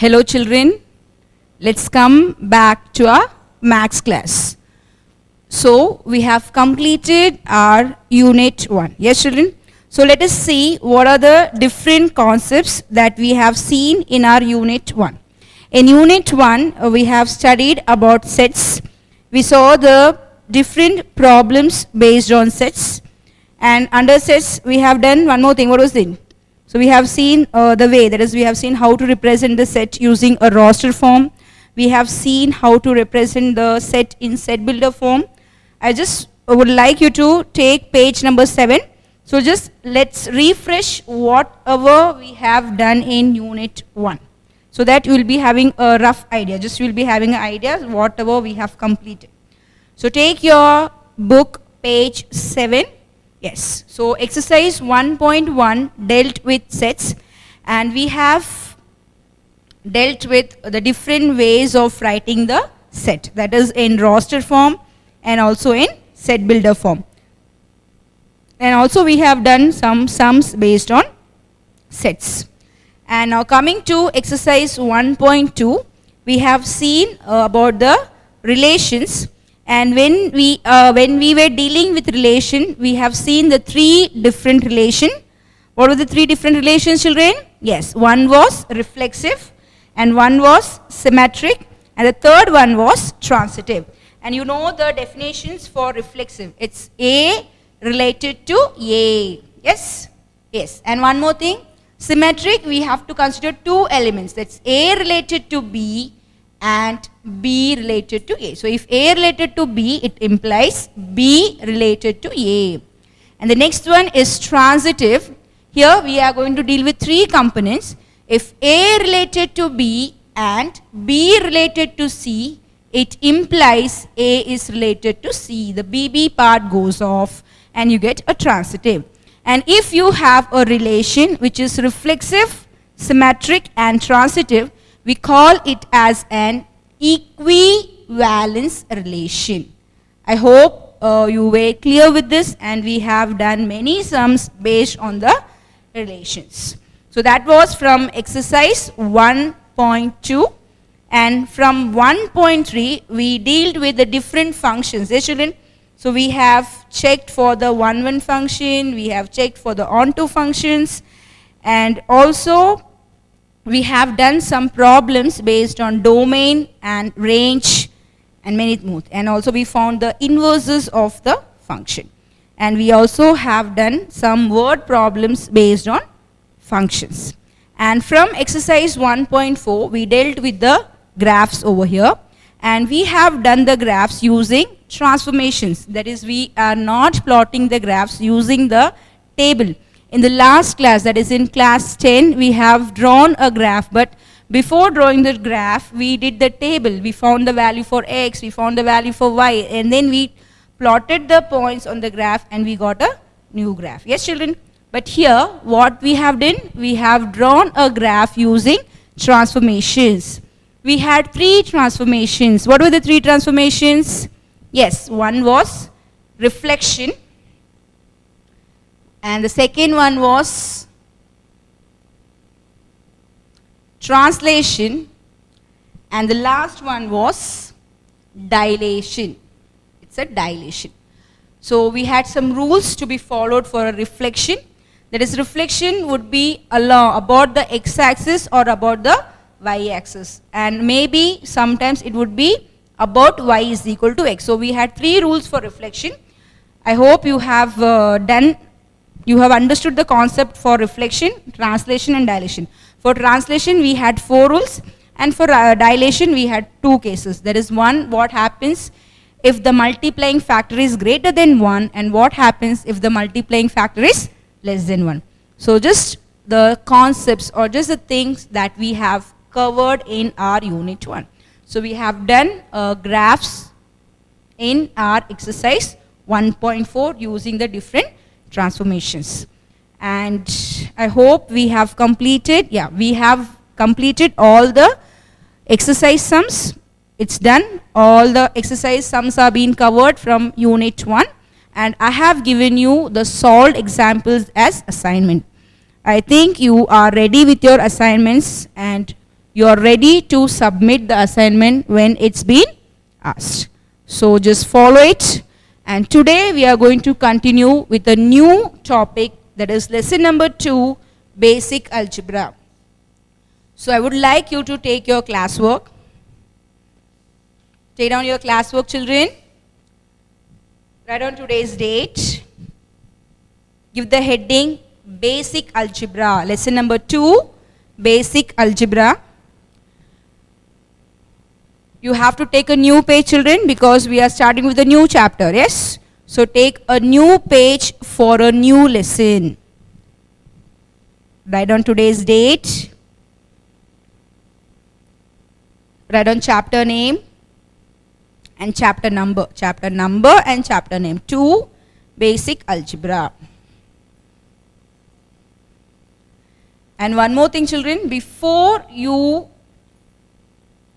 Hello children, let's come back to our maths class. So we have completed our unit 1. Yes children? So let us see what are the different concepts that we have seen in our unit 1. In unit 1 we have studied about sets. We saw the different problems based on sets, and under sets we have done one more thing. What was it? So we have seen the way, that is we have seen how to represent the set using a roster form. We have seen how to represent the set in set builder form. I just would like you to take page number 7. So just let's refresh whatever we have done in unit 1. So that you will be having a rough idea. Just you will be having an idea whatever we have completed. So take your book, page 7. Yes, so exercise 1.1 dealt with sets, and we have dealt with the different ways of writing the set, that is in roster form and also in set builder form. And also we have done some sums based on sets. And now coming to exercise 1.2, we have seen about the relations. And when we were dealing with relation, we have seen the 3 different relations. What were the 3 different relations, children? Yes, one was reflexive, and one was symmetric, and the third one was transitive. And you know the definitions for reflexive. It's A related to A. Yes? Yes. And one more thing, symmetric, we have to consider 2 elements. That's A related to B and B related to A. So if A related to B, it implies B related to A. And the next one is transitive. Here we are going to deal with 3 components. If A related to B and B related to C, it implies A is related to C. The BB part goes off and you get a transitive. And if you have a relation which is reflexive, symmetric and transitive, we call it as an equivalence relation. I hope you were clear with this, and we have done many sums based on the relations. So that was from exercise 1.2, and from 1.3 we dealt with the different functions. Yes children? So we have checked for the one function, we have checked for the onto functions, and also we have done some problems based on domain and range and many more. And also we found the inverses of the function. And we also have done some word problems based on functions. And from exercise 1.4, we dealt with the graphs over here. And we have done the graphs using transformations. That is, we are not plotting the graphs using the table. In the last class, that is in class 10, we have drawn a graph, but before drawing the graph, we did the table. We found the value for x, we found the value for y, and then we plotted the points on the graph and we got a new graph. Yes children? But here, what we have done, we have drawn a graph using transformations. We had 3 transformations. What were the 3 transformations? Yes, one was reflection. And the second one was translation, and the last one was dilation. It's a dilation. So we had some rules to be followed for a reflection. That is, reflection would be about the x-axis or about the y-axis, and maybe sometimes it would be about y is equal to x. So we had 3 rules for reflection. I hope you have you have understood the concept for reflection, translation and dilation. For translation we had 4 rules, and for dilation we had 2 cases. There is one, what happens if the multiplying factor is greater than 1, and what happens if the multiplying factor is less than 1. So just the concepts or just the things that we have covered in our unit 1. So we have done graphs in our exercise 1.4 using the different transformations, and I hope we have completed, we have completed all the exercise sums. It's done. All the exercise sums are being covered from unit 1, and I have given you the solved examples as assignment. I think you are ready with your assignments, and you are ready to submit the assignment when it's been asked. So just follow it. And today we are going to continue with a new topic, that is lesson number 2, basic algebra. So I would like you to take your classwork. Take down your classwork, children. Write down today's date. Give the heading basic algebra. Lesson number 2, basic algebra. You have to take a new page, children, because we are starting with a new chapter, yes? So take a new page for a new lesson. Write down today's date. Write down chapter name and chapter number. Chapter number and chapter name. 2, basic algebra. And one more thing, children, before you,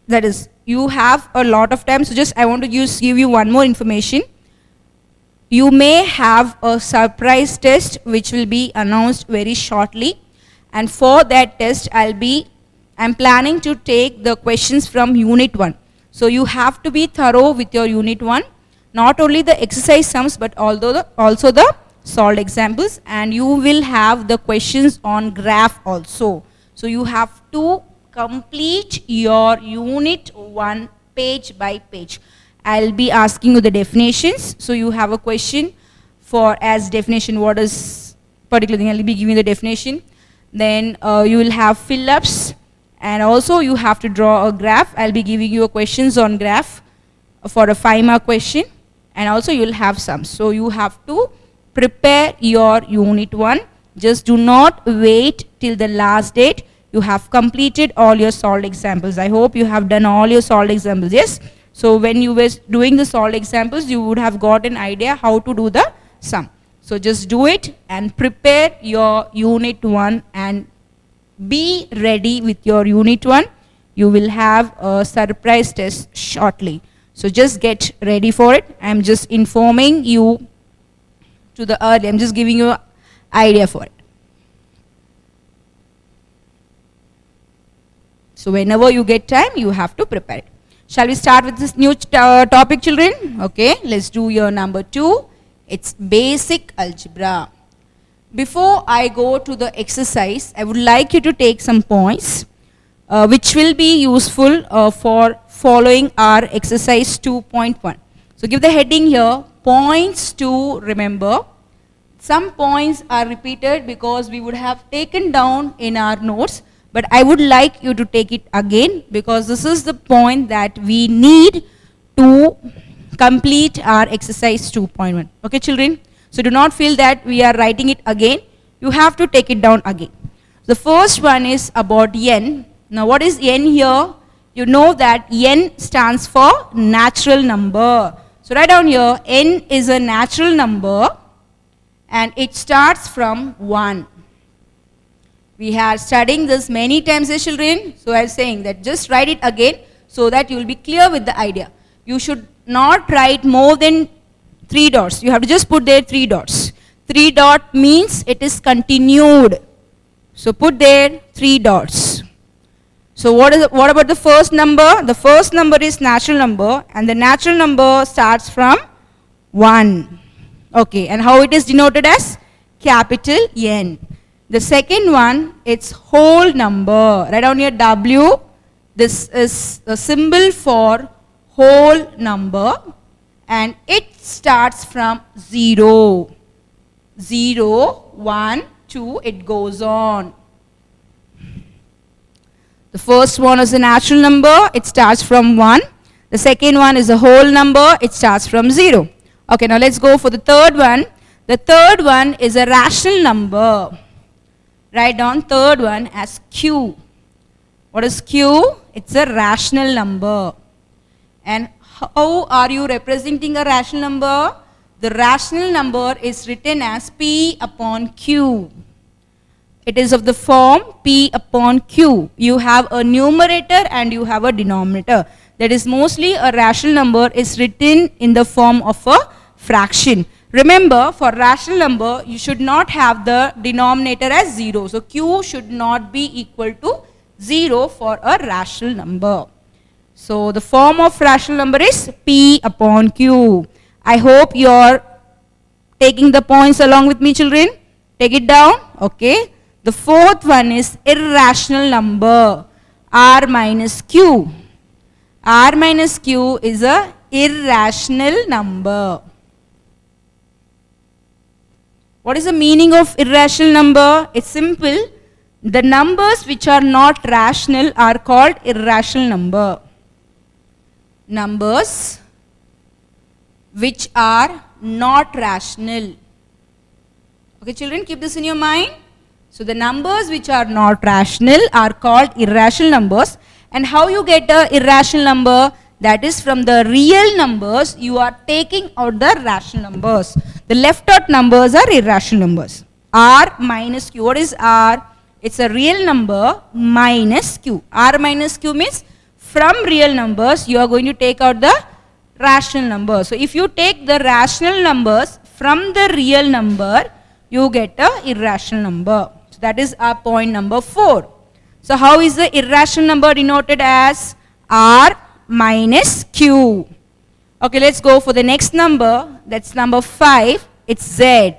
that is, you have a lot of time, so just I want to give you one more information. You may have a surprise test which will be announced very shortly, and for that test I'm planning to take the questions from unit 1. So you have to be thorough with your unit 1, not only the exercise sums but also the solved examples, and you will have the questions on graph also. So you have to complete your unit 1 page by page. I'll be asking you the definitions. So you have a question for as definition, what is particular thing, I'll be giving the definition. Then you will have fill-ups, and also you have to draw a graph. I'll be giving you questions on graph for a 5-mark question, and also you'll have sums. So you have to prepare your unit 1. Just do not wait till the last date. You have completed all your solved examples. I hope you have done all your solved examples, yes? So when you were doing the solved examples, you would have got an idea how to do the sum. So just do it and prepare your unit 1 and be ready with your unit 1. You will have a surprise test shortly. So just get ready for it. I'm just informing you to the early. I'm just giving you an idea for it. So whenever you get time, you have to prepare it. Shall we start with this new topic, children? Okay, let's do your number 2. It's basic algebra. Before I go to the exercise, I would like you to take some points which will be useful for following our exercise 2.1. So give the heading here, points to remember. Some points are repeated because we would have taken down in our notes, but I would like you to take it again because this is the point that we need to complete our exercise 2.1. Okay, children? So do not feel that we are writing it again. You have to take it down again. The first one is about n. Now what is n here? You know that n stands for natural number. So write down here, n is a natural number and it starts from 1. We are studying this many times, children. So I am saying that just write it again so that you will be clear with the idea. You should not write more than 3 dots. You have to just put there 3 dots. 3 dot means it is continued. So put there 3 dots. So what about the first number? The first number is natural number and the natural number starts from 1. Okay, and how it is denoted as? Capital N. The second one, it's whole number. Write down here W. This is the symbol for whole number and it starts from 0. 0, 1, 2, it goes on. The first one is a natural number, it starts from 1. The second one is a whole number, it starts from 0. Okay, now let's go for the third one. The third one is a rational number. Write down third one as Q. What is Q? It's a rational number. And how are you representing a rational number? The rational number is written as P upon Q. It is of the form P upon Q. You have a numerator and you have a denominator. That is mostly a rational number is written in the form of a fraction. Remember, for rational number, you should not have the denominator as 0. So Q should not be equal to 0 for a rational number. So the form of rational number is P upon Q. I hope you are taking the points along with me, children. Take it down. Okay. The fourth one is irrational number, R minus Q. R minus Q is a irrational number. What is the meaning of irrational number? It's simple. The numbers which are not rational are called irrational number. Numbers which are not rational. Okay, children, keep this in your mind. So the numbers which are not rational are called irrational numbers. And how you get an irrational number? That is, from the real numbers you are taking out the rational numbers. The left out numbers are irrational numbers. R minus Q. What is R? It's a real number minus Q. R minus Q means from real numbers you are going to take out the rational number. So if you take the rational numbers from the real number, you get a irrational number. So that is our point number 4. So how is the irrational number denoted as? R minus Q. Okay, let's go for the next number. That's number 5. It's Z.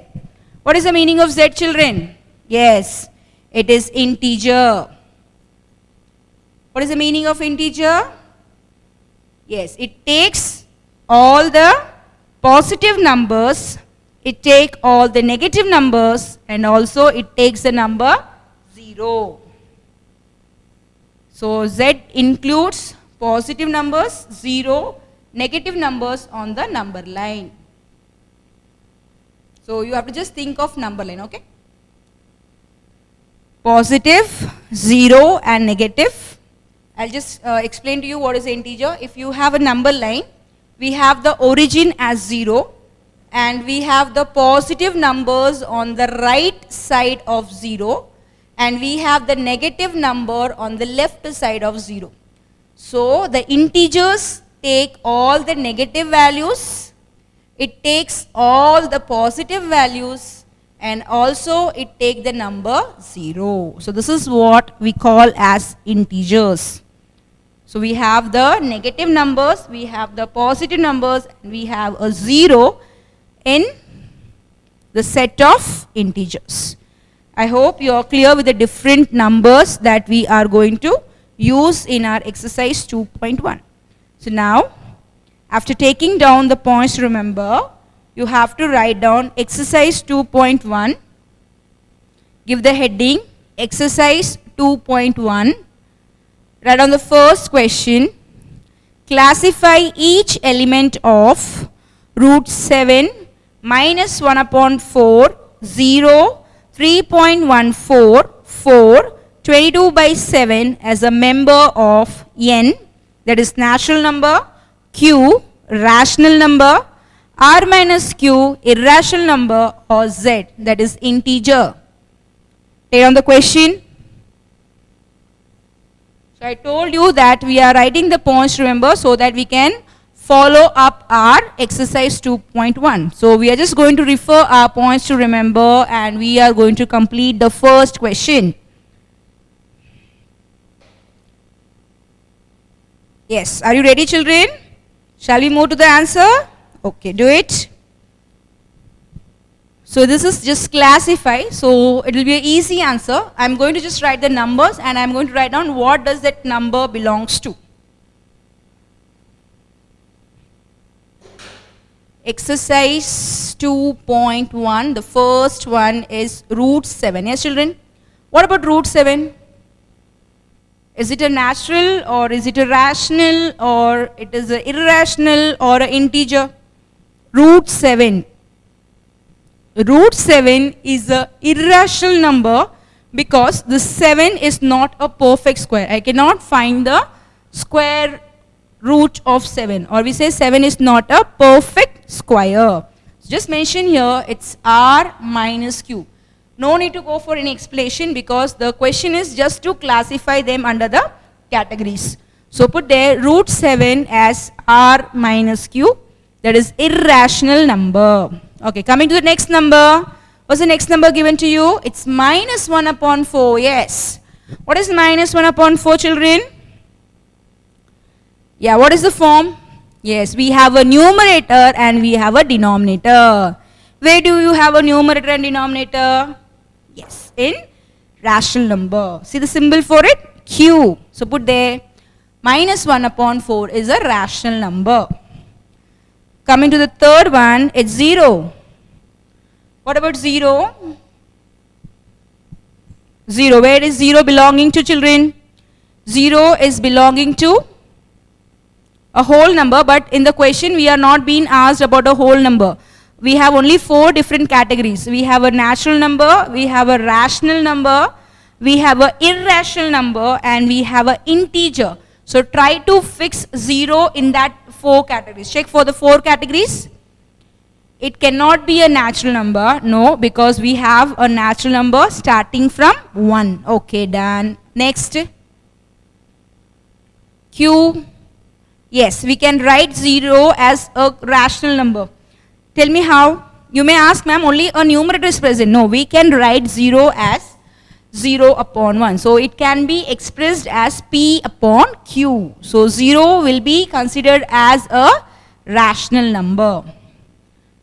What is the meaning of Z, children? Yes, it is integer. What is the meaning of integer? Yes, it takes all the positive numbers, it takes all the negative numbers, and also it takes the number 0. So Z includes positive numbers, 0, negative numbers on the number line. So you have to just think of number line, okay? Positive, 0 and negative. I'll just explain to you what is integer. If you have a number line, we have the origin as 0 and we have the positive numbers on the right side of 0 and we have the negative number on the left side of 0. So the integers take all the negative values, it takes all the positive values, and also it takes the number 0. So this is what we call as integers. So we have the negative numbers, we have the positive numbers, and we have a 0 in the set of integers. I hope you are clear with the different numbers that we are going to use in our exercise 2.1. So now, after taking down the points to remember, you have to write down exercise 2.1, give the heading exercise 2.1, write down the first question, classify each element of root 7 minus 1 upon 4, 0, 3.14, 4, 22 by 7 as a member of n, that is natural number, q, rational number, r minus q, irrational number, or z, that is integer. Take down the question. So I told you that we are writing the points, remember, so that we can follow up our exercise 2.1. So we are just going to refer our points to remember and we are going to complete the first question. Yes, are you ready, children? Shall we move to the answer? Okay, do it. So this is just classify, so it will be an easy answer. I am going to just write the numbers and I am going to write down what does that number belongs to. Exercise 2.1, the first one is root 7. Yes, children? What about root 7? Is it a natural or is it a rational or it is an irrational or an integer? Root 7. Root 7 is an irrational number because the 7 is not a perfect square. I cannot find the square root of 7, or we say 7 is not a perfect square. Just mention here it's r minus q. No need to go for any explanation because the question is just to classify them under the categories. So put there root 7 as r minus q, that is irrational number. Okay, coming to the next number. What's the next number given to you? It's minus 1 upon 4. Yes. What is minus 1 upon 4, children? Yeah, what is the form? Yes, we have a numerator and we have a denominator. Where do you have a numerator and denominator? Yes, in rational number. See the symbol for it? Q. So put there. Minus 1 upon 4 is a rational number. Coming to the third one, it's 0. What about 0? 0. Where is 0 belonging to, children? 0 is belonging to a whole number, but in the question we are not being asked about a whole number. We have only 4 different categories. We have a natural number, we have a rational number, we have an irrational number, and we have an integer. So try to fix 0 in that 4 categories. Check for the 4 categories. It cannot be a natural number. No, because we have a natural number starting from 1. Okay, done. Next. Q. Yes, we can write 0 as a rational number. Tell me how. You may ask, ma'am, only a numerator is present. No, we can write 0 as 0 upon 1. So it can be expressed as P upon Q. So 0 will be considered as a rational number.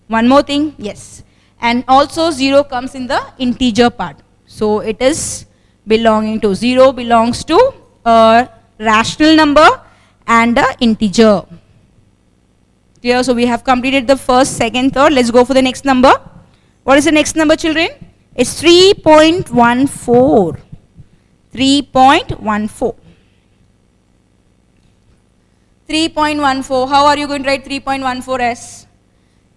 One more thing, yes. And also 0 comes in the integer part. So it is belonging to 0 belongs to a rational number and a integer. Clear? So we have completed the first, second, third. Let's go for the next number. What is the next number, children? It's 3.14. 3.14. 3.14. How are you going to write 3.14 as?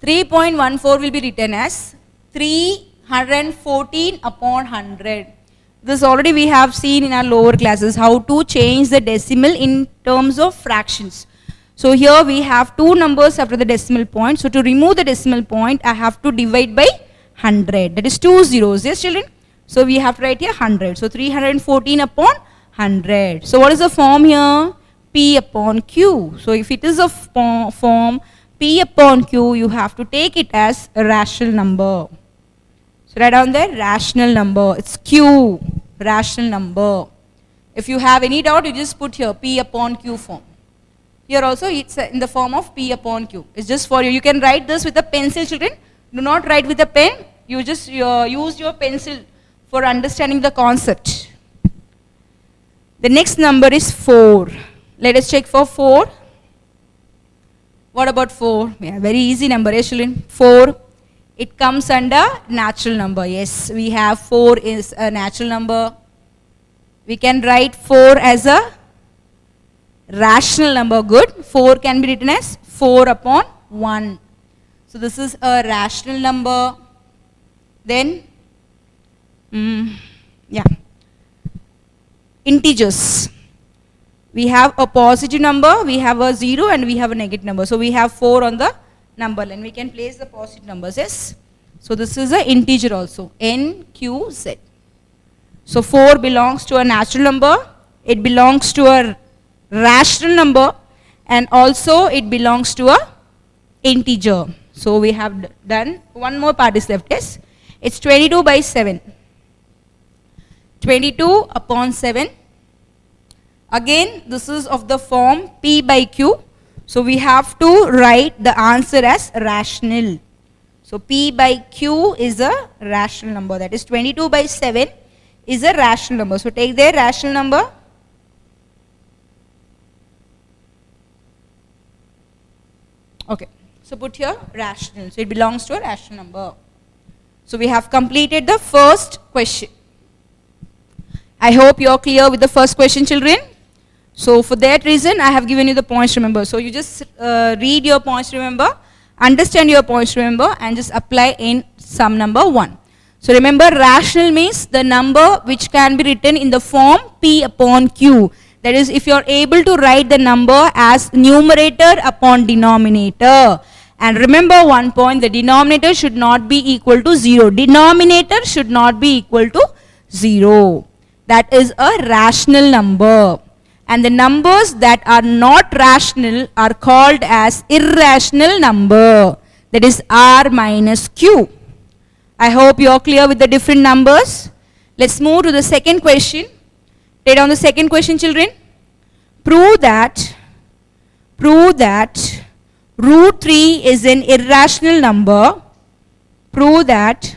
3.14 will be written as 314 upon 100. This already we have seen in our lower classes, how to change the decimal in terms of fractions. So here we have 2 numbers after the decimal point. So to remove the decimal point, I have to divide by 100. That is 2 zeros. Yes, children? So we have to write here 100. So 314 upon 100. So what is the form here? P upon Q. So if it is a form P upon Q, you have to take it as a rational number. So write down there, rational number. It's Q, rational number. If you have any doubt, you just put here P upon Q form. Here also it's in the form of P upon Q. It's just for you. You can write this with a pencil, children. Do not write with a pen. You just use your pencil for understanding the concept. The next number is 4. Let us check for 4. What about 4? Yeah, very easy number, yes, children. 4. It comes under natural number. Yes, we have 4 is a natural number. We can write 4 as a rational number. Good. 4 can be written as 4 upon 1. So this is a rational number. Then, integers. We have a positive number, we have a 0, and we have a negative number. So we have 4 on the number line. We can place the positive numbers, yes. So this is an integer also, N, Q, Z. So 4 belongs to a natural number, it belongs to a rational number, and also it belongs to a integer. So we have done, one more part is left, yes. It's 22 by 7. 22 upon 7. Again, this is of the form P by Q. So we have to write the answer as rational. So P by Q is a rational number. That is 22 by 7 is a rational number. So take their rational number. Okay. So put here rational. So it belongs to a rational number. So we have completed the first question. I hope you are clear with the first question, children. So for that reason, I have given you the points to remember. So you just read your points to remember, understand your points to remember, and just apply in sum number 1. So remember, rational means the number which can be written in the form P upon Q. That is, if you are able to write the number as numerator upon denominator. And remember one point, the denominator should not be equal to 0. Denominator should not be equal to 0. That is a rational number. And the numbers that are not rational are called as irrational number. That is R minus Q. I hope you are clear with the different numbers. Let's move to the second question. Take down the second question, children. Prove that root 3 is an irrational number. Prove that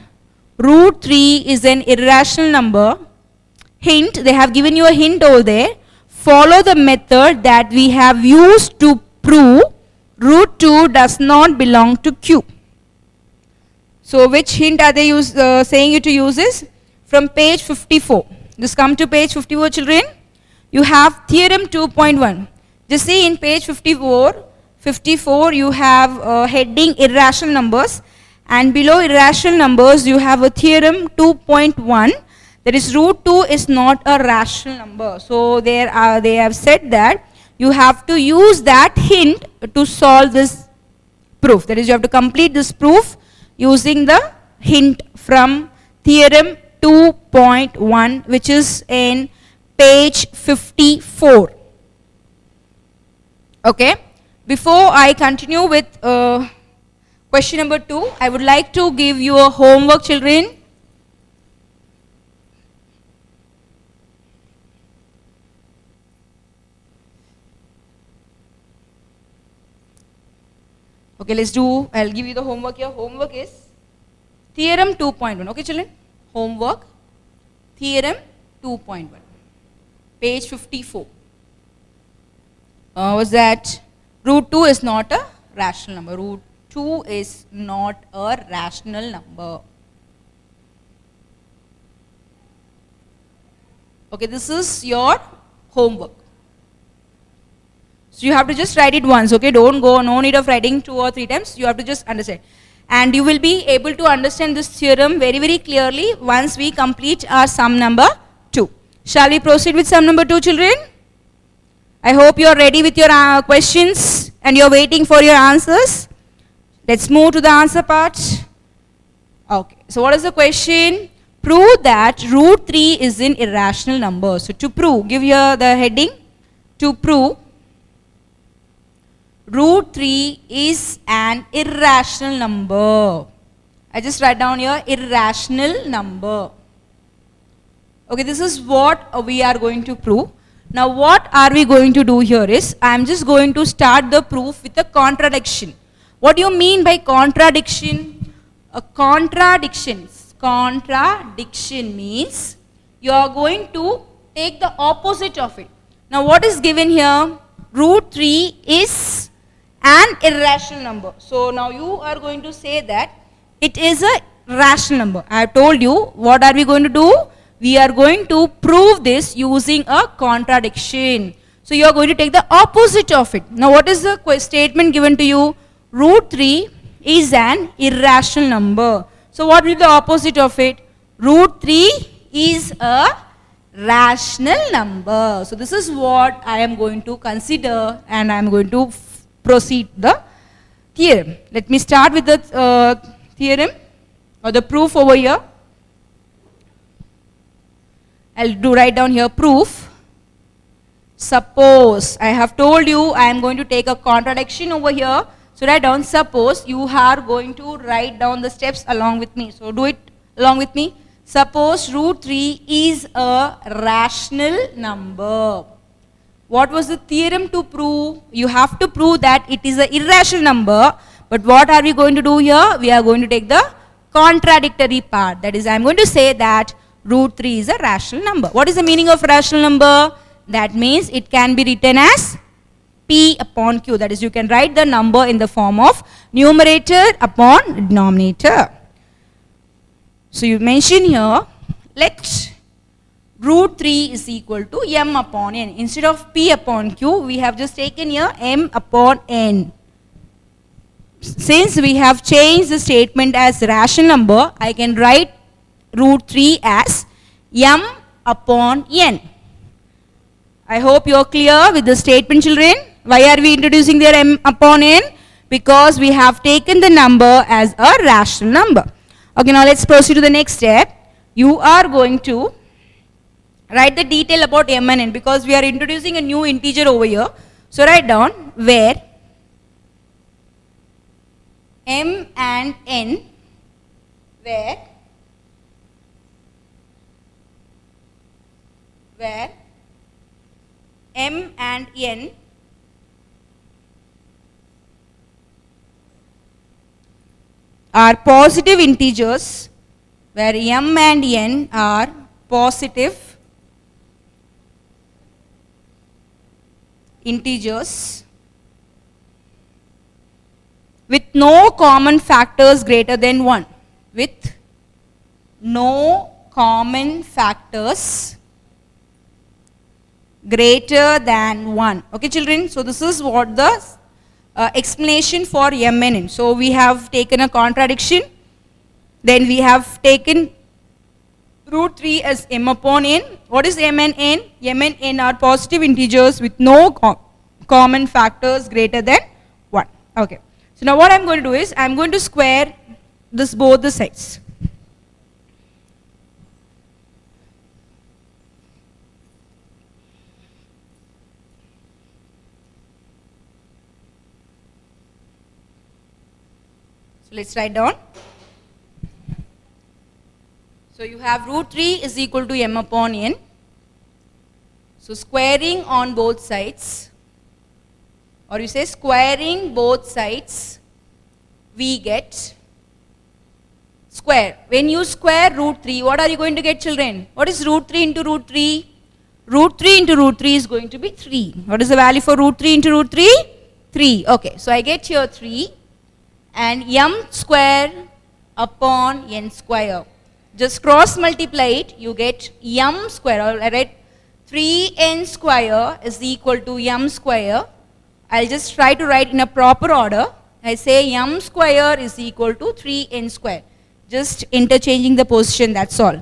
root 3 is an irrational number. Hint, they have given you a hint over there. Follow the method that we have used to prove root 2 does not belong to Q. So which hint are they saying you to use is? From page 54. Just come to page 54, children. You have theorem 2.1. Just see in page 54 you have heading irrational numbers, and below irrational numbers you have a theorem 2.1, that is root 2 is not a rational number. So they have said that you have to use that hint to solve this proof. That is, you have to complete this proof using the hint from theorem 2.1, which is in page 54. Okay. Before I continue with question number 2, I would like to give you a homework, children. Okay, let's do, I'll give you the homework here. Homework is theorem 2.1. Okay, children? Homework, theorem 2.1, page 54. Was that root 2 is not a rational number. Root 2 is not a rational number. Okay, this is your homework. So you have to just write it once, okay? Don't go, no need of writing 2 or 3 times. You have to just understand. And you will be able to understand this theorem very, very clearly once we complete our sum number 2. Shall we proceed with sum number 2, children? I hope you are ready with your questions and you are waiting for your answers. Let's move to the answer part. Okay, so what is the question? Prove that root 3 is an irrational number. So to prove, give here the heading. To prove root 3 is an irrational number. I just write down here irrational number. Okay, this is what we are going to prove. Now what are we going to do here is, I am just going to start the proof with a contradiction. What do you mean by contradiction? A contradiction means you are going to take the opposite of it. Now what is given here? Root 3 is an irrational number. So now you are going to say that it is a rational number. I have told you what are we going to do? We are going to prove this using a contradiction. So you are going to take the opposite of it. Now what is the statement given to you? Root 3 is an irrational number. So what will be the opposite of it? Root 3 is a rational number. So this is what I am going to consider, and I am going to proceed the theorem. Let me start with the theorem or the proof over here. I'll write down here proof. Suppose, I have told you I am going to take a contradiction over here. So write down, suppose, you are going to write down the steps along with me. So do it along with me. Suppose root 3 is a rational number. What was the theorem to prove? You have to prove that it is an irrational number. But what are we going to do here? We are going to take the contradictory part. That is, I am going to say that root 3 is a rational number. What is the meaning of rational number? That means it can be written as P upon Q. That is, you can write the number in the form of numerator upon denominator. So you mention here, let root 3 is equal to M upon N. Instead of P upon Q, we have just taken here M upon N. Since we have changed the statement as rational number, I can write root 3 as M upon N. I hope you are clear with the statement, children. Why are we introducing there M upon N? Because we have taken the number as a rational number. Okay, now let's proceed to the next step. You are going to write the detail about M and N, because we are introducing a new integer over here. So write down where M and N, where m and n are positive integers, where m and n are positive integers with no common factors greater than 1. With no common factors greater than 1. Okay, children? So this is what the explanation for m and n. So we have taken a contradiction. Then we have taken root 3 as m upon n. What is m and n? M and n are positive integers with no common factors greater than 1. Okay. So now what I'm going to do is, I'm going to square this both the sides. So let's write down. So you have root 3 is equal to m upon n. So squaring on both sides, or you say squaring both sides, we get square. When you square root 3, what are you going to get, children? What is root 3 into root 3? Root 3 into root 3 is going to be 3. What is the value for root 3 into root 3? 3. Okay, so I get here 3 and m square upon n square. Just cross multiply it, you get m square. Alright, 3n square is equal to m square. I'll just try to write in a proper order. I say m square is equal to 3n square. Just interchanging the position, that's all.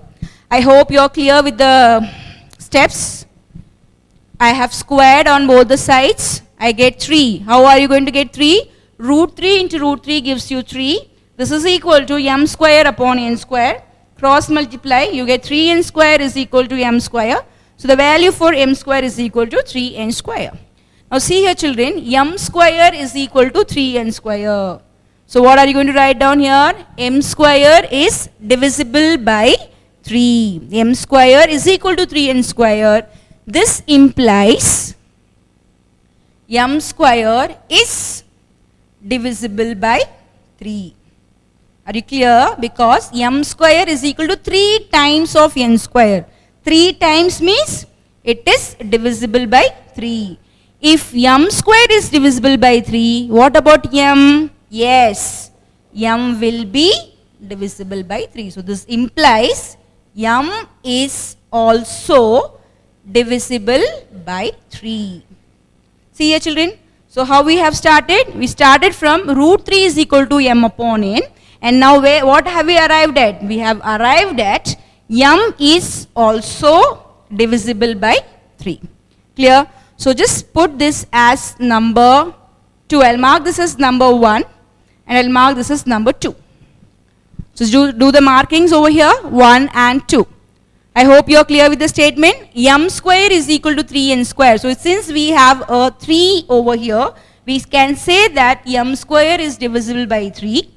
I hope you're clear with the steps. I have squared on both the sides. I get 3. How are you going to get 3? Root 3 into root 3 gives you 3. This is equal to m square upon n square. Cross multiply, you get 3n square is equal to m square. So the value for m square is equal to 3n square. Now see here, children, m square is equal to 3n square. So what are you going to write down here? M square is divisible by 3. M square is equal to 3n square. This implies m square is divisible by 3. Are you clear? Because m square is equal to 3 times of n square. 3 times means it is divisible by 3. If m square is divisible by 3, what about m? Yes, m will be divisible by 3. So this implies m is also divisible by 3. See here, children. So how we have started? We started from root 3 is equal to m upon n. And now what have we arrived at? We have arrived at m is also divisible by 3. Clear? So just put this as number 2. I'll mark this as number 1 and I'll mark this as number 2. So do the markings over here, 1 and 2. I hope you're clear with the statement. M square is equal to 3n square. So since we have a 3 over here, we can say that m square is divisible by 3.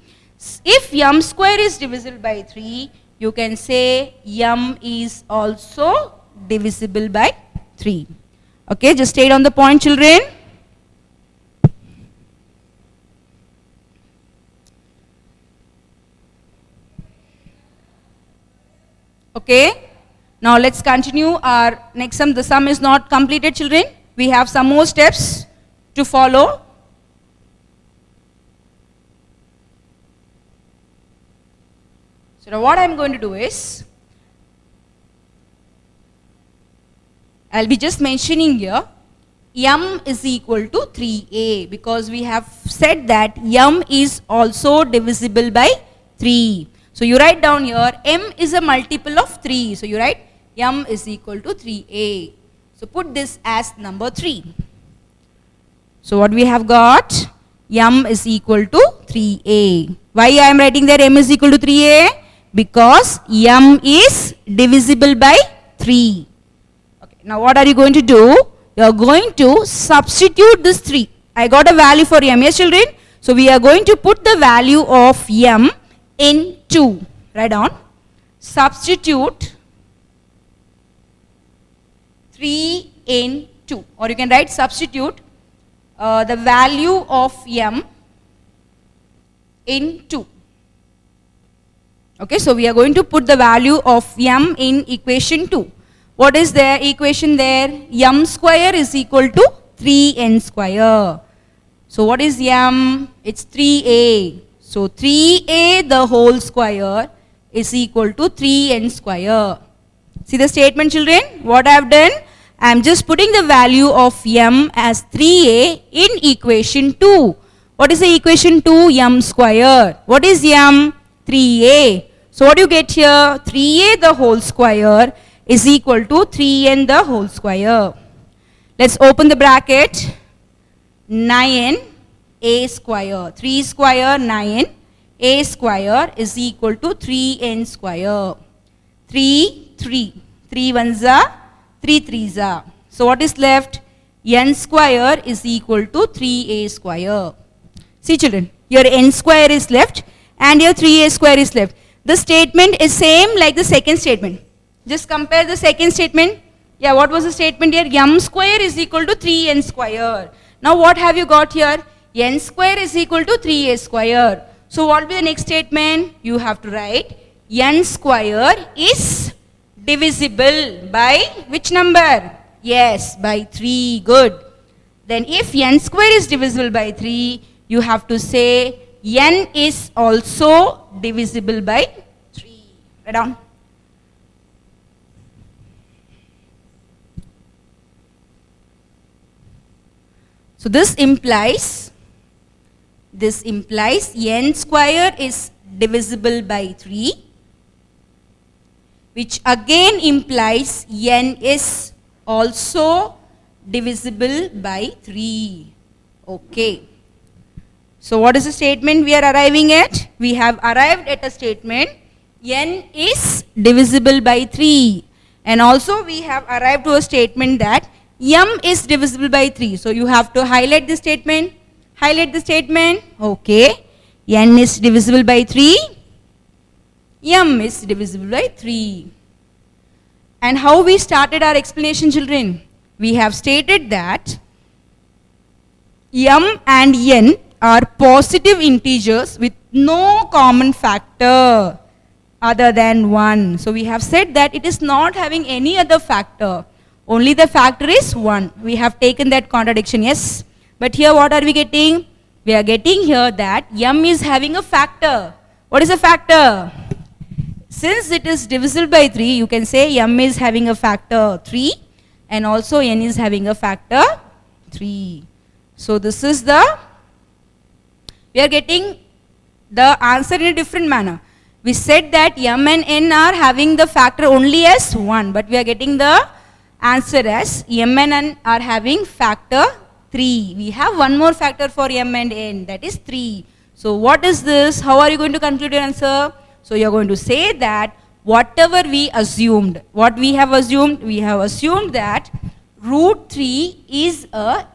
If m square is divisible by 3, you can say m is also divisible by 3. Okay, just stay on the point, children. Okay, now let's continue our next sum. The sum is not completed, children. We have some more steps to follow. So now what I'm going to do is, I'll be just mentioning here, m is equal to 3a, because we have said that m is also divisible by 3. So you write down here, m is a multiple of 3. So you write m is equal to 3a. So put this as number 3. So what we have got, m is equal to 3a. Why I am writing that m is equal to 3a? Because m is divisible by 3. Okay, now what are you going to do? You are going to substitute this 3. I got a value for m, yes children? So we are going to put the value of m in 2. Write down. Substitute 3 in 2. Or you can write substitute the value of m in 2. Okay, so we are going to put the value of m in equation 2. What is their equation there? M square is equal to 3n square. So what is m? It's 3a. So 3a the whole square is equal to 3n square. See the statement, children? What I have done? I am just putting the value of m as 3a in equation 2. What is the equation 2? M square. What is m? 3a. So what do you get here? 3a the whole square is equal to 3n the whole square. Let's open the bracket. 9a square. 3 square 9. A square is equal to 3n square. 3, 3. 3 ones are 3 threes are. So what is left? N square is equal to 3a square. See children, your n square is left and your 3a square is left. The statement is same like the second statement. Just compare the second statement. Yeah, what was the statement here? M square is equal to 3n square. Now what have you got here? N square is equal to 3a square. So what will be the next statement? You have to write n square is divisible by which number? Yes, by 3. Good. Then if n square is divisible by 3, you have to say n is also divisible by 3. Write down. So this implies n square is divisible by 3, which again implies n is also divisible by 3. Okay. So what is the statement we are arriving at? We have arrived at a statement n is divisible by 3, and also we have arrived to a statement that m is divisible by 3. So you have to highlight the statement. Highlight the statement. Okay. N is divisible by 3. M is divisible by 3. And how we started our explanation, children? We have stated that m and n are positive integers with no common factor other than 1. So we have said that it is not having any other factor. Only the factor is 1. We have taken that contradiction, yes. But here what are we getting? We are getting here that m is having a factor. What is a factor? Since it is divisible by 3, you can say m is having a factor 3 and also n is having a factor 3. So this is we are getting the answer in a different manner. We said that m and n are having the factor only as 1, but we are getting the answer as m and n are having factor 3. We have one more factor for m and n, that is 3. So what is this? How are you going to conclude your answer? So you are going to say that whatever we assumed, what we have assumed? We have assumed that root 3 is a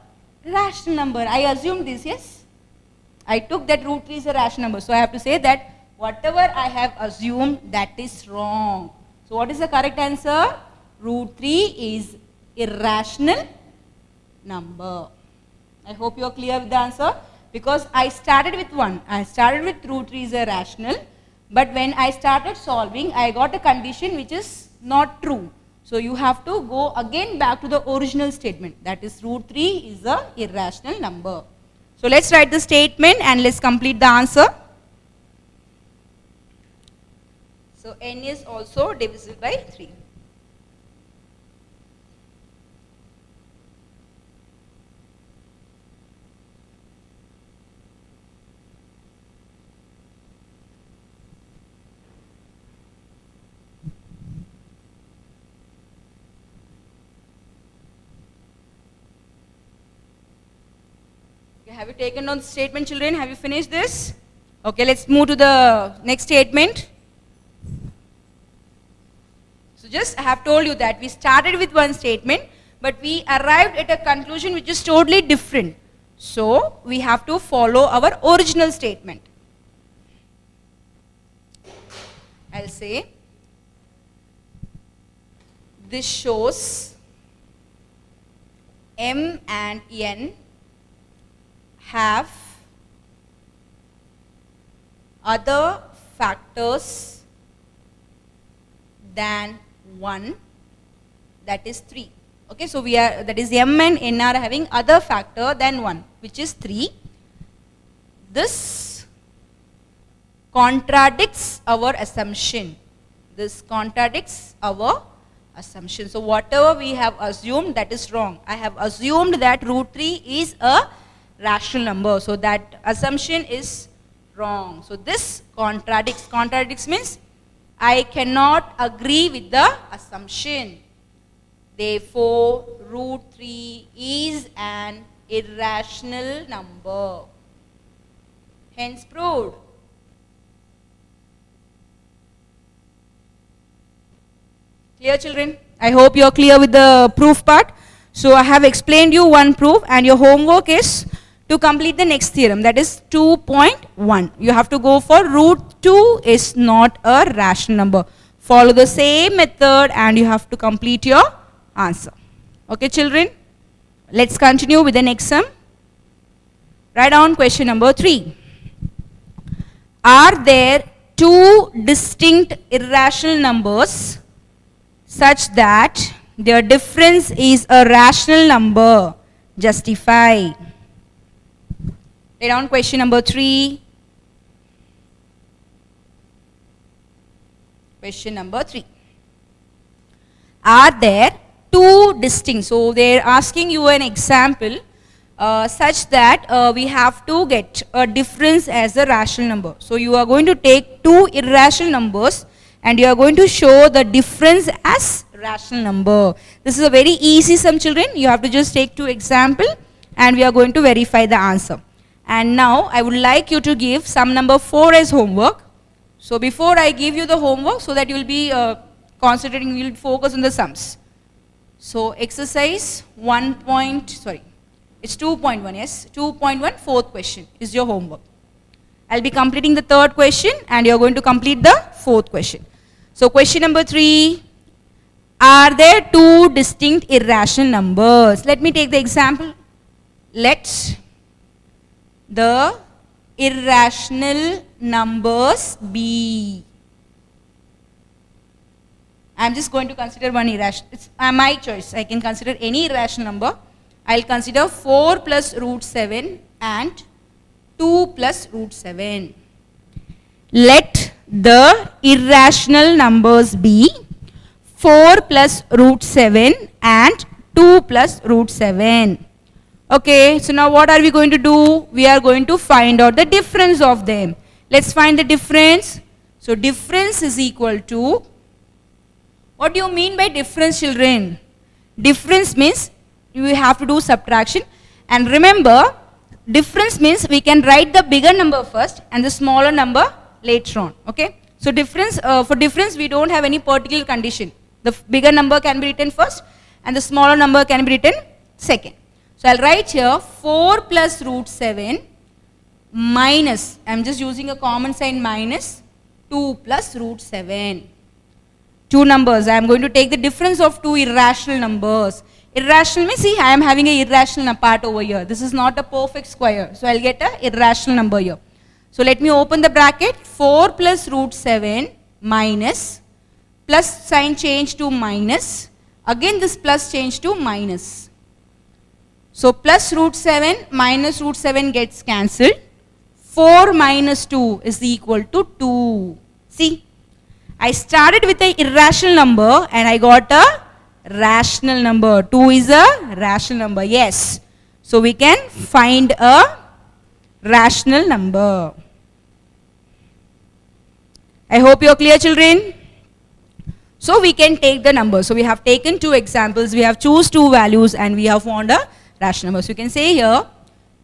rational number. I assumed this, yes? I took that root 3 is a rational number. So I have to say that whatever I have assumed, that is wrong. So what is the correct answer? Root 3 is irrational number. I hope you are clear with the answer, because I started with 1. I started with root 3 is a rational, but when I started solving, I got a condition which is not true. So you have to go again back to the original statement, that is root 3 is a irrational number. So let's write the statement and let's complete the answer. So n is also divisible by 3. Have you taken down the statement, children? Have you finished this? Okay, let's move to the next statement. So just I have told you that we started with one statement, but we arrived at a conclusion which is totally different. So we have to follow our original statement. I'll say, this shows m and n have other factors than 1, that is 3. Okay, so that is m and n are having other factor than 1, which is 3. This contradicts our assumption. This contradicts our assumption. So whatever we have assumed, that is wrong. I have assumed that root 3 is a rational number. So that assumption is wrong. So this contradicts. Contradicts means I cannot agree with the assumption. Therefore, root 3 is an irrational number. Hence proved. Clear, children? I hope you are clear with the proof part. So I have explained you one proof, and your homework is to complete the next theorem, that is 2.1. You have to go for root 2 is not a rational number. Follow the same method and you have to complete your answer. Okay, children? Let's continue with the next sum. Write down question number 3. Are there two distinct irrational numbers such that their difference is a rational number? Justify. Write down question number 3. Question number 3. Are there two distinct, so they are asking you an example such that we have to get a difference as a rational number. So you are going to take two irrational numbers and you are going to show the difference as rational number. This is a very easy sum, children. You have to just take two examples and we are going to verify the answer. And now I would like you to give sum number 4 as homework. So before I give you the homework, so that you will be concentrating, you will focus on the sums. So exercise 2.1, yes, 2.1, fourth question is your homework. I'll be completing the third question and you're going to complete the fourth question. So question number 3, are there two distinct irrational numbers? Let me take the example. Let the irrational numbers be. I'm just going to consider one irrational. It's my choice. I can consider any irrational number. I'll consider 4 plus root 7 and 2 plus root 7. Let the irrational numbers be 4 plus root 7 and 2 plus root 7. Okay, so now what are we going to do? We are going to find out the difference of them. Let's find the difference. So difference is equal to, what do you mean by difference, children? Difference means you have to do subtraction. And remember, difference means we can write the bigger number first and the smaller number later on. Okay? So difference, for difference we don't have any particular condition. The bigger number can be written first and the smaller number can be written second. So I'll write here 4 plus root 7 minus, I'm just using a common sign minus 2 plus root 7. Two numbers. I am going to take the difference of two irrational numbers. Irrational means, see, I am having an irrational part over here. This is not a perfect square. So I'll get an irrational number here. So let me open the bracket. 4 plus root 7 minus, plus sign change to minus. Again this plus change to minus. So plus root 7 minus root 7 gets cancelled. 4 minus 2 is equal to 2. See, I started with an irrational number and I got a rational number. 2 is a rational number. Yes. So we can find a rational number. I hope you are clear, children. So we can take the number. So we have taken two examples. We have choose two values and we have found a rational number. So you can say here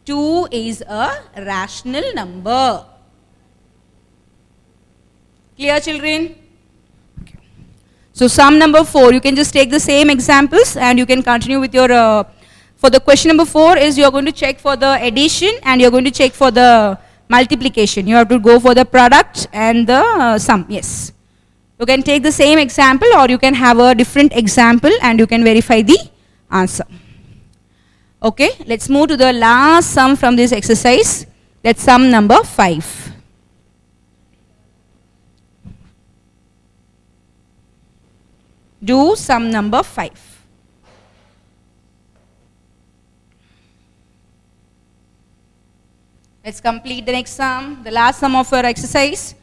2 is a rational number. Clear, children? Okay. So sum number 4, you can just take the same examples and you can continue with your, for the question number 4 is you are going to check for the addition and you are going to check for the multiplication. You have to go for the product and the sum. Yes. You can take the same example or you can have a different example and you can verify the answer. Okay, let's move to the last sum from this exercise. That's sum number 5. Do sum number 5. Let's complete the next sum, the last sum of our exercise,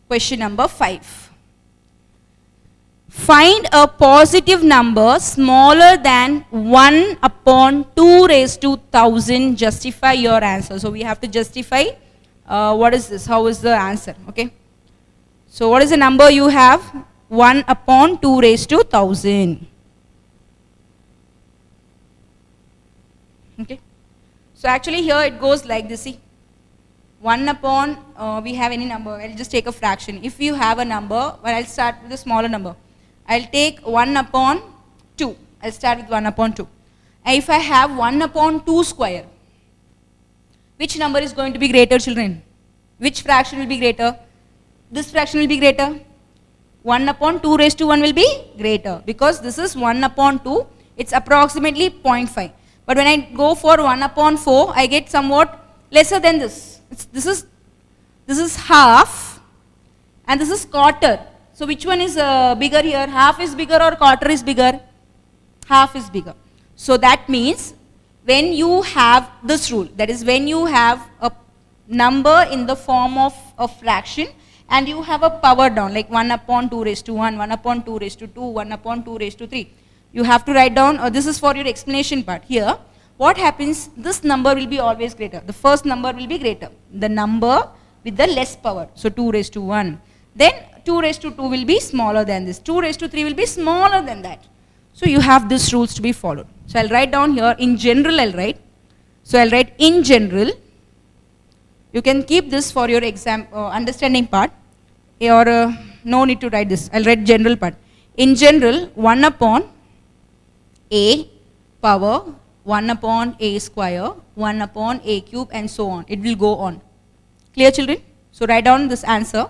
question number 5. Find a positive number smaller than 1 upon 2 raised to 1000. Justify your answer. So we have to justify what is this, how is the answer, okay. So what is the number you have? 1 upon 2 raised to 1000. Okay. So actually here it goes like this, see. 1 upon, we have any number, I'll just take a fraction. If you have a number, well, I'll start with a smaller number. I'll take 1 upon 2. I'll start with 1 upon 2. And if I have 1 upon 2 square, which number is going to be greater, children? Which fraction will be greater? This fraction will be greater. 1 upon 2 raised to 1 will be greater, because this is 1 upon 2, it's approximately 0.5. But when I go for 1 upon 4, I get somewhat lesser than this. This is half and this is quarter. So which one is bigger here? Half is bigger or quarter is bigger? Half is bigger. So that means when you have this rule, that is when you have a number in the form of a fraction and you have a power down, like 1 upon 2 raised to 1, 1 upon 2 raised to 2, 1 upon 2 raised to 3. You have to write down, this is for your explanation part. Here, what happens, this number will be always greater. The first number will be greater. The number with the less power. So 2 raised to 1. Then 2 raised to 2 will be smaller than this. 2 raised to 3 will be smaller than that. So you have these rules to be followed. So I'll write down here, in general I'll write. So I'll write in general. You can keep this for your exam understanding part. Or no need to write this. I'll write general part. In general, 1 upon a power 1 upon a square, 1 upon a cube, and so on. It will go on. Clear, children? So write down this answer.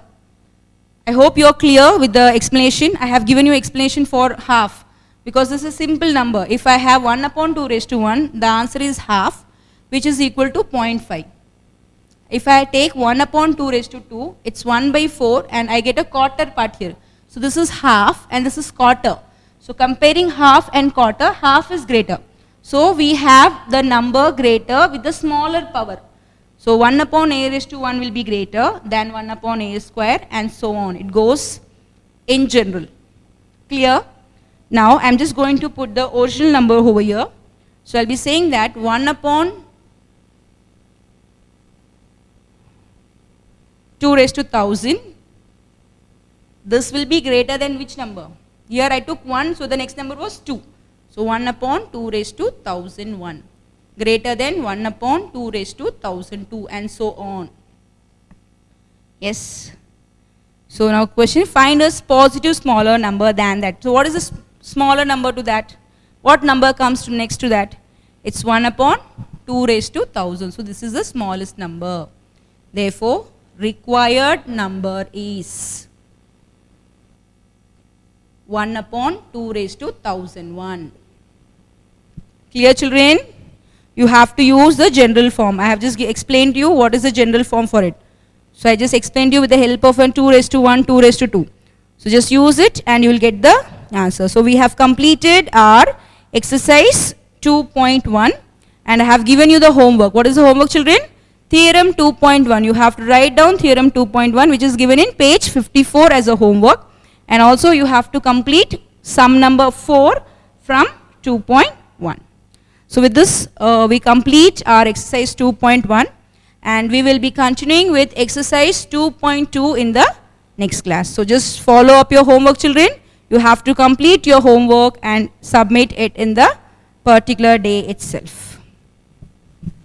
I hope you are clear with the explanation. I have given you explanation for half, because this is a simple number. If I have 1 upon 2 raised to 1, the answer is half, which is equal to 0.5. If I take 1 upon 2 raised to 2, it's 1 by 4, and I get a quarter part here. So this is half and this is quarter. So comparing half and quarter, half is greater. So we have the number greater with the smaller power. So 1 upon a raised to 1 will be greater than 1 upon a square, and so on. It goes in general. Clear? Now I'm just going to put the original number over here. So I'll be saying that 1 upon 2 raised to 1000. This will be greater than which number? Here I took 1, so the next number was 2. So 1 upon 2 raised to 1001. Greater than 1 upon 2 raised to 1002, and so on. Yes. So now question, find a positive smaller number than that. So what is the smaller number to that? What number comes to next to that? It's 1 upon 2 raised to 1000. So this is the smallest number. Therefore, required number is 1 upon 2 raised to 1001. Clear, children? You have to use the general form. I have just explained to you what is the general form for it. So I just explained to you with the help of 2 raised to 1, 2 raised to 2. So just use it and you will get the answer. So we have completed our exercise 2.1 and I have given you the homework. What is the homework, children? Theorem 2.1. You have to write down theorem 2.1, which is given in page 54 as a homework. And also you have to complete sum number 4 from 2.1. So with this, we complete our exercise 2.1 and we will be continuing with exercise 2.2 in the next class. So just follow up your homework, children. You have to complete your homework and submit it in the particular day itself.